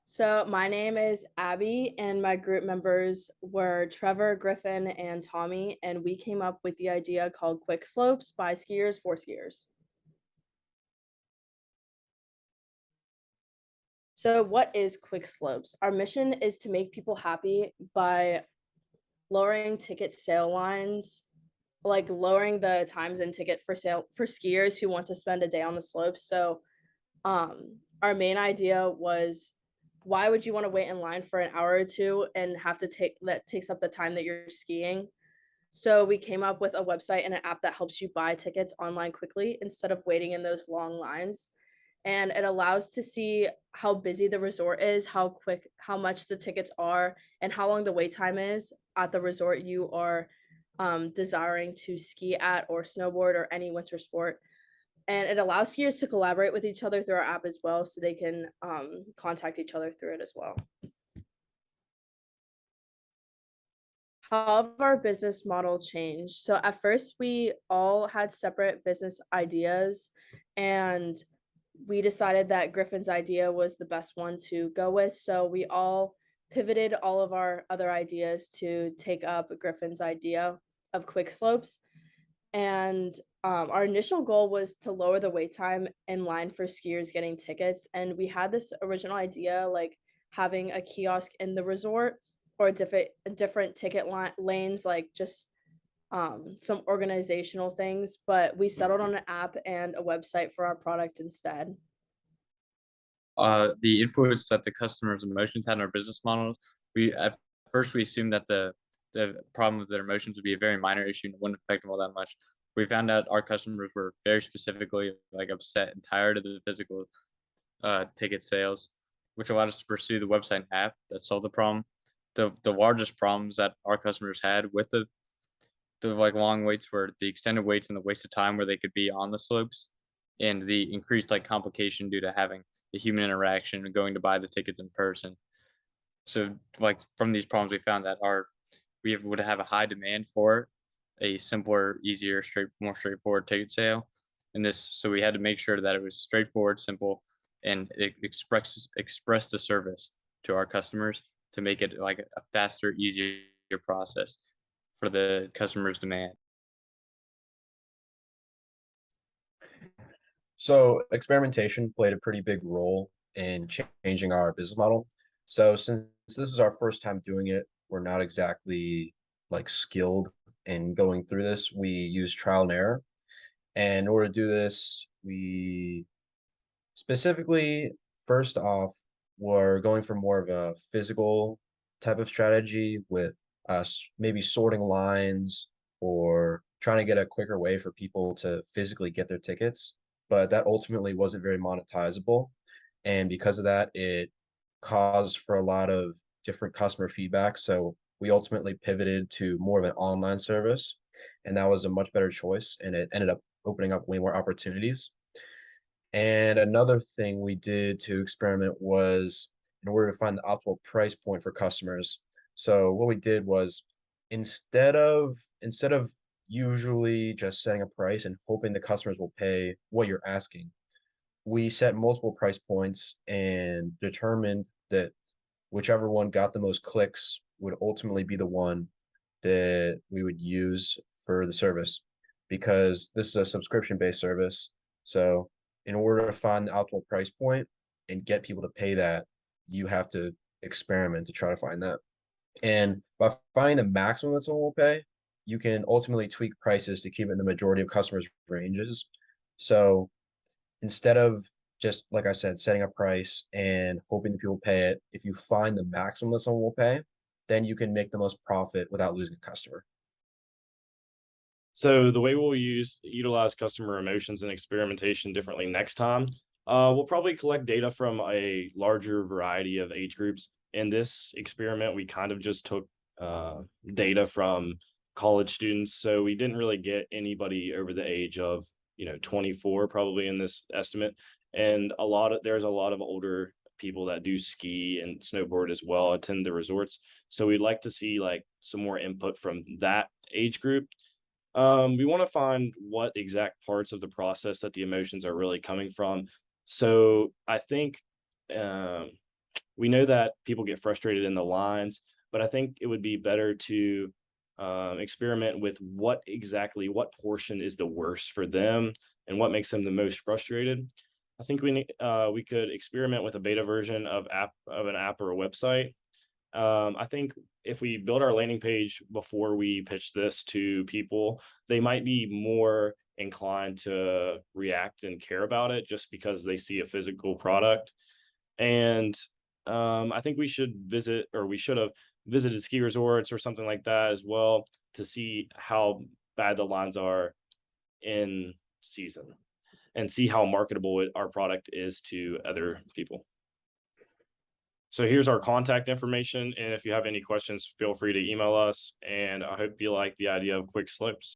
So my name is Abby, and my group members were Trevor, Griffin, and Tommy, and we came up with the idea called Quick Slopes by skiers for skiers. So what is Quick Slopes? Our mission is to make people happy by lowering ticket sale lines, like lowering the times and ticket for sale for skiers who want to spend a day on the slopes. So our main idea was, why would you want to wait in line for an hour or two and have to take that takes up the time that you're skiing? So we came up with a website and an app that helps you buy tickets online quickly instead of waiting in those long lines. And it allows to see how busy the resort is, how much the tickets are, and how long the wait time is at the resort you are desiring to ski at or snowboard or any winter sport. And it allows skiers to collaborate with each other through our app as well, so they can contact each other through it as well. How have our business model changed? So at first, we all had separate business ideas, and we decided that Griffin's idea was the best one to go with. So we all pivoted all of our other ideas to take up Griffin's idea of quick slopes. And our initial goal was to lower the wait time in line for skiers getting tickets. And we had this original idea, like having a kiosk in the resort or different ticket lanes, like just some organizational things. But we settled on an app and a website for our product instead. The influence that the customer's emotions had on our business models, we at first we assumed that the problem of their emotions would be a very minor issue and wouldn't affect them all that much. We found out our customers were very specifically like upset and tired of the physical ticket sales, which allowed us to pursue the website and app that solved the problem. The largest problems that our customers had with the like long waits were the extended waits and the waste of time where they could be on the slopes, and the increased like complication due to having the human interaction and going to buy the tickets in person. So like from these problems, we found that would have a high demand for a simpler, easier, more straightforward ticket sale. And this, so we had to make sure that it was straightforward, simple, and it expressed the service to our customers to make it like a faster, easier process for the customer's demand. So experimentation played a pretty big role in changing our business model. So since this is our first time doing it, we're not exactly like skilled in going through this. We use trial and error. And in order to do this, we specifically, first off, we're going for more of a physical type of strategy with us maybe sorting lines or trying to get a quicker way for people to physically get their tickets. But that ultimately wasn't very monetizable. And because of that, it caused for a lot of different customer feedback. So we ultimately pivoted to more of an online service. And that was a much better choice. And it ended up opening up way more opportunities. And another thing we did to experiment was in order to find the optimal price point for customers. So what we did was instead of usually just setting a price and hoping the customers will pay what you're asking, we set multiple price points and determined that whichever one got the most clicks would ultimately be the one that we would use for the service because this is a subscription based service. So, in order to find the optimal price point and get people to pay that, you have to experiment to try to find that. And by finding the maximum that someone will pay, you can ultimately tweak prices to keep it in the majority of customers' ranges. So, instead of just like I said, setting a price and hoping that people pay it, if you find the maximum that someone will pay, then you can make the most profit without losing a customer. So the way we'll utilize customer emotions and experimentation differently next time, we'll probably collect data from a larger variety of age groups. In this experiment, we kind of just took data from college students, so we didn't really get anybody over the age of 24 probably in this estimate, and there's a lot of older people that do ski and snowboard as well attend the resorts. So we'd like to see like some more input from that age group. We want to find what exact parts of the process that the emotions are really coming from. So I think um, We know that people get frustrated in the lines, but I think it would be better to experiment with what portion is the worst for them and what makes them the most frustrated. I think we could experiment with a beta version of an app or a website. I think if we build our landing page before we pitch this to people, they might be more inclined to react and care about it just because they see a physical product. And I think we should have visited ski resorts or something like that as well to see how bad the lines are in season and see how marketable our product is to other people. So here's our contact information. And if you have any questions, feel free to email us. And I hope you like the idea of quick slopes.